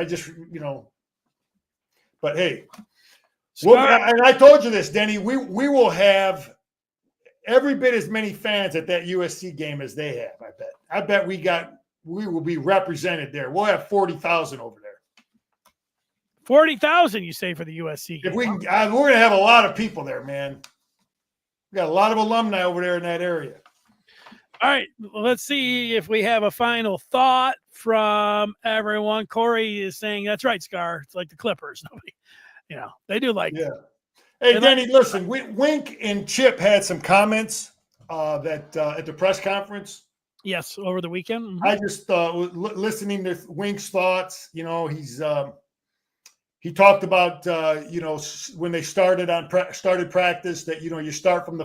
But hey, and I told you this, Denny, we will have every bit as many fans at that USC game as they have, I bet. I bet we will be represented there. We'll have 40,000 over there. 40,000, you say, for the USC game? If we can, we're going to have a lot of people there, man. We got a lot of alumni over there in that area. All right, let's see if we have a final thought from everyone. Corey is saying, that's right, Scar. It's like the Clippers. Nobody, they do like Yeah. Hey, Denny, listen, Wink and Chip had some comments that at the press conference. Yes, over the weekend. Mm-hmm. I just listening to Wink's thoughts. He talked about when they started practice that you start from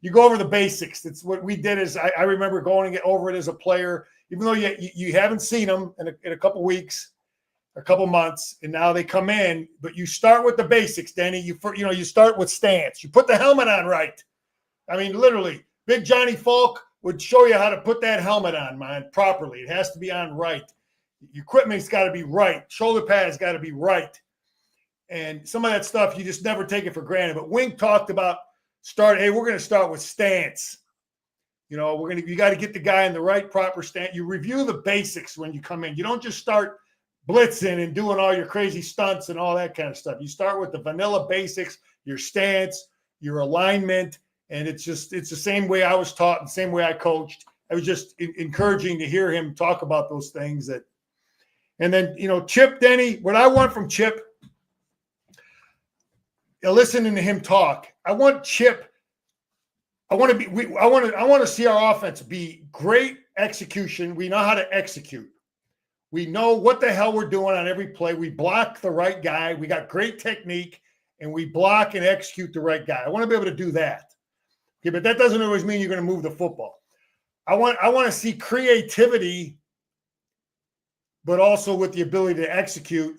you go over the basics. That's what we did. I remember going over it as a player, even though you haven't seen them in a couple weeks, a couple months, and now they come in. But you start with the basics, Denny. You start with stance. You put the helmet on right. I mean, literally, Big Johnny Falk would show you how to put that helmet on, man, properly. It has to be on right. Your equipment's got to be right. Shoulder pads got to be right. And some of that stuff, you just never take it for granted. But Wink talked about we're going to start with stance. You got to get the guy in the right, proper stance. You review the basics when you come in. You don't just start blitzing and doing all your crazy stunts and all that kind of stuff. You start with the vanilla basics, your stance, your alignment. And it's the same way I was taught and the same way I coached. It was just encouraging to hear him talk about those things. And then, Chip, Denny, what I want from Chip, listening to him talk, I want Chip. I want to see our offense be great execution. We know how to execute. We know what the hell we're doing on every play. We block the right guy. We got great technique, and we block and execute the right guy. I want to be able to do that. Okay, but that doesn't always mean you're going to move the football. I want to see creativity, but also with the ability to execute.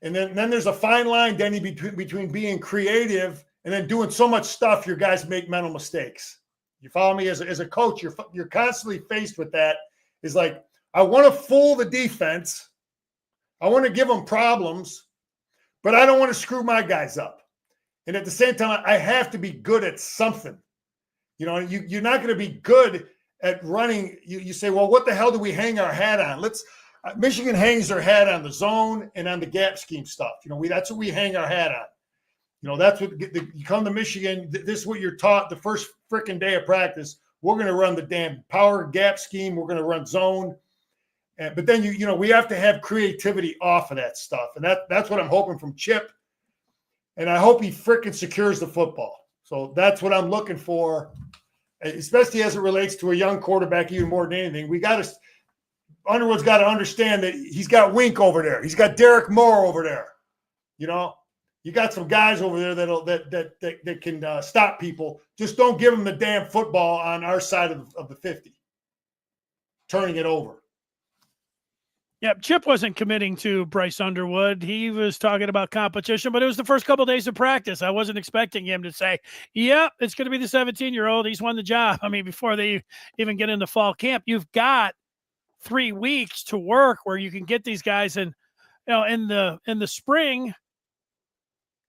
And then there's a fine line, Denny, between being creative and then doing so much stuff your guys make mental mistakes. You follow me? As a coach, you're constantly faced with that. Is like, I want to fool the defense. I want to give them problems, but I don't want to screw my guys up. And at the same time, I have to be good at something. You're not going to be good at running. You say, well, what the hell do we hang our hat on? Michigan hangs their hat on the zone and on the gap scheme stuff. That's what we hang our hat on. That's what you come to Michigan. This is what you're taught the first freaking day of practice. We're going to run the damn power gap scheme. We're going to run zone. But then, we have to have creativity off of that stuff. And that's what I'm hoping from Chip. And I hope he freaking secures the football. So that's what I'm looking for, especially as it relates to a young quarterback, even more than anything. Underwood's got to understand that he's got Wink over there. He's got Derek Moore over there. You got some guys over there that can stop people. Just don't give them the damn football on our side of the 50, turning it over. Yeah, Chip wasn't committing to Bryce Underwood. He was talking about competition, but it was the first couple of days of practice. I wasn't expecting him to say, yep, it's going to be the 17-year-old. He's won the job. I mean, before they even get into fall camp, you've got 3 weeks to work where you can get these guys. And in the spring,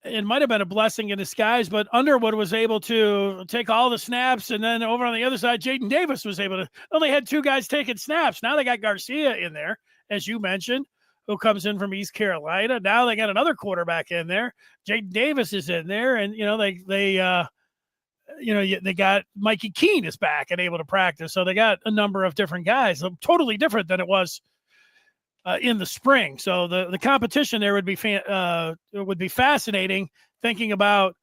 it might have been a blessing in disguise, but Underwood was able to take all the snaps, and then over on the other side, Jaden Davis was able to only had 2 guys taking snaps. Now they got Garcia in there, as you mentioned, who comes in from East Carolina. Now they got another quarterback in there. Jaden Davis is in there, and they got Mikey Keene is back and able to practice. So they got a number of different guys, totally different than it was in the spring. So the competition there would be fascinating, thinking about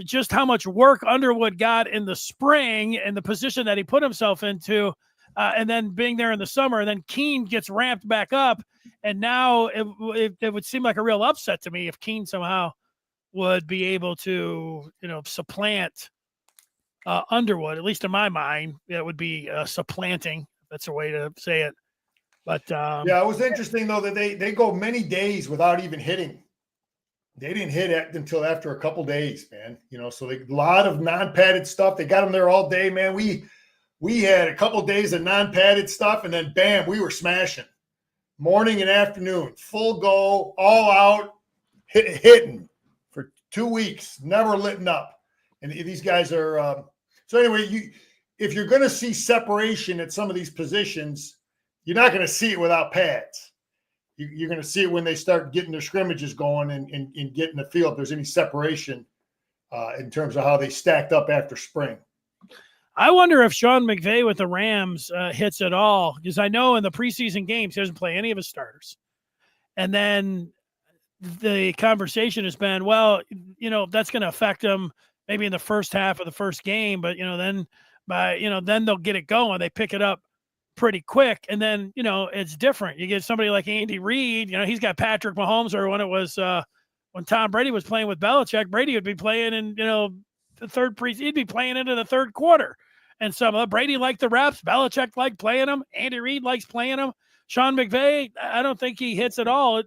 just how much work Underwood got in the spring and the position that he put himself into, and then being there in the summer, and then Keene gets ramped back up. And now it would seem like a real upset to me if Keene somehow would be able to, supplant Underwood. At least in my mind, it would be supplanting. That's a way to say it. But it was interesting though that they go many days without even hitting. They didn't hit it until after a couple days, man. So a lot of non-padded stuff. They got them there all day, man. We had a couple days of non-padded stuff, and then bam, we were smashing morning and afternoon, full go, all out, hitting for 2 weeks, never letting up. And these guys are so anyway. If you're going to see separation at some of these positions, you're not going to see it without pads. You're going to see it when they start getting their scrimmages going and getting the field. If there's any separation in terms of how they stacked up after spring. I wonder if Sean McVay with the Rams hits at all, because I know in the preseason games he doesn't play any of his starters. And then the conversation has been, well, that's going to affect him maybe in the first half of the first game, but then then they'll get it going. They pick it up pretty quick, and then it's different. You get somebody like Andy Reid, he's got Patrick Mahomes, or when it was when Tom Brady was playing with Belichick, Brady would be playing in the he'd be playing into the third quarter, and Brady liked the reps, Belichick liked playing them, Andy Reid likes playing them. Sean McVay, I don't think he hits at all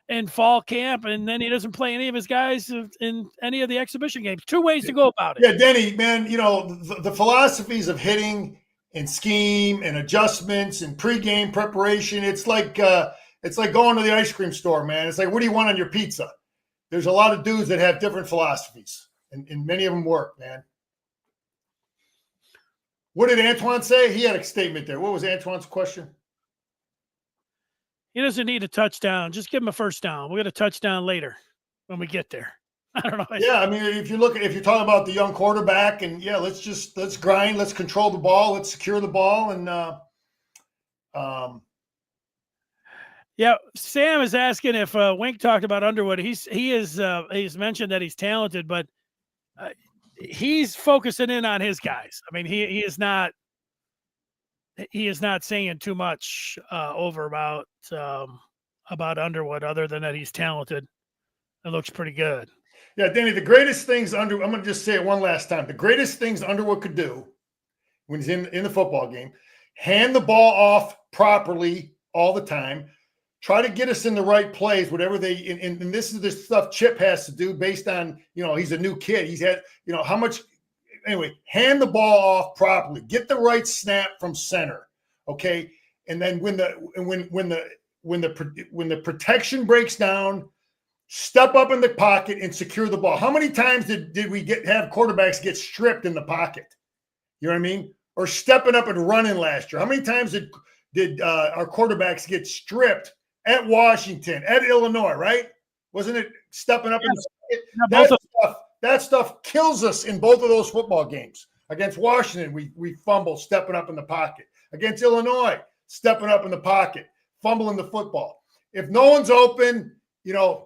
in fall camp, and then he doesn't play any of his guys in any of the exhibition games. 2 ways to go about it. Yeah, Denny, man, the philosophies of hitting and scheme and adjustments and pregame preparation. It's like going to the ice cream store, man. It's like, what do you want on your pizza? There's a lot of dudes that have different philosophies, and many of them work, man. What did Antoine say? He had a statement there. What was Antoine's question? He doesn't need a touchdown. Just give him a first down. We'll get a touchdown later when we get there. I don't know. Yeah, I mean, if you're talking about the young quarterback, and let's grind, let's control the ball, let's secure the ball, and Sam is asking if Wink talked about Underwood. He's mentioned that he's talented, but he's focusing in on his guys. I mean, he is not saying too much over about Underwood, other than that he's talented. It looks pretty good. Yeah, Danny, the greatest things I'm going to just say it one last time. The greatest things Underwood could do when he's in the football game, hand the ball off properly all the time, try to get us in the right plays, whatever and this is the stuff Chip has to do based on, he's a new kid. He's had, how much, anyway, hand the ball off properly, get the right snap from center. Okay. And then when the protection breaks down, step up in the pocket and secure the ball. How many times did we have quarterbacks get stripped in the pocket? You know what I mean? Or stepping up and running last year. How many times did our quarterbacks get stripped at Washington, at Illinois, right? Wasn't it stepping up in the pocket? That stuff kills us in both of those football games. Against Washington, we fumble stepping up in the pocket. Against Illinois, stepping up in the pocket, fumbling the football. If no one's open,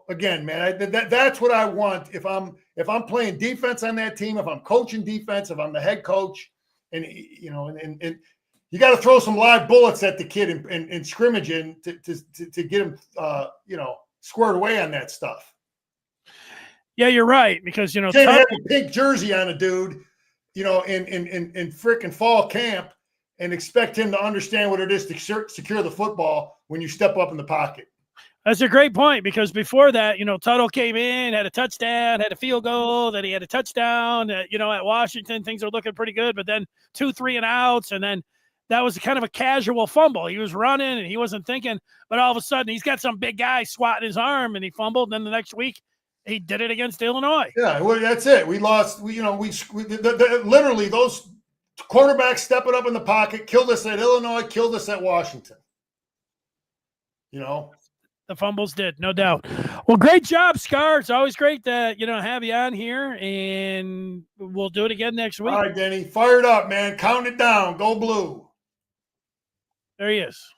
again, man, that's what I want. If I'm playing defense on that team, if I'm coaching defense, if I'm the head coach, and you got to throw some live bullets at the kid and scrimmage in to get him, squared away on that stuff. Yeah, you're right, because you can't have a pink jersey on a dude, in frickin' fall camp and expect him to understand what it is to secure the football when you step up in the pocket. That's a great point, because before that, Tuttle came in, had a touchdown, had a field goal, then he had a touchdown. At Washington, things are looking pretty good, but then 2 3 and outs, and then that was kind of a casual fumble. He was running and he wasn't thinking, but all of a sudden he's got some big guy swatting his arm and he fumbled. And then the next week he did it against Illinois. Yeah, well, that's it. We lost. Literally those quarterbacks stepping up in the pocket killed us at Illinois, killed us at Washington. The fumbles did, no doubt. Well, great job, Scar. It's always great to have you on here, and we'll do it again next week. All right, Denny, fired up, man. Count it down. Go Blue. There he is.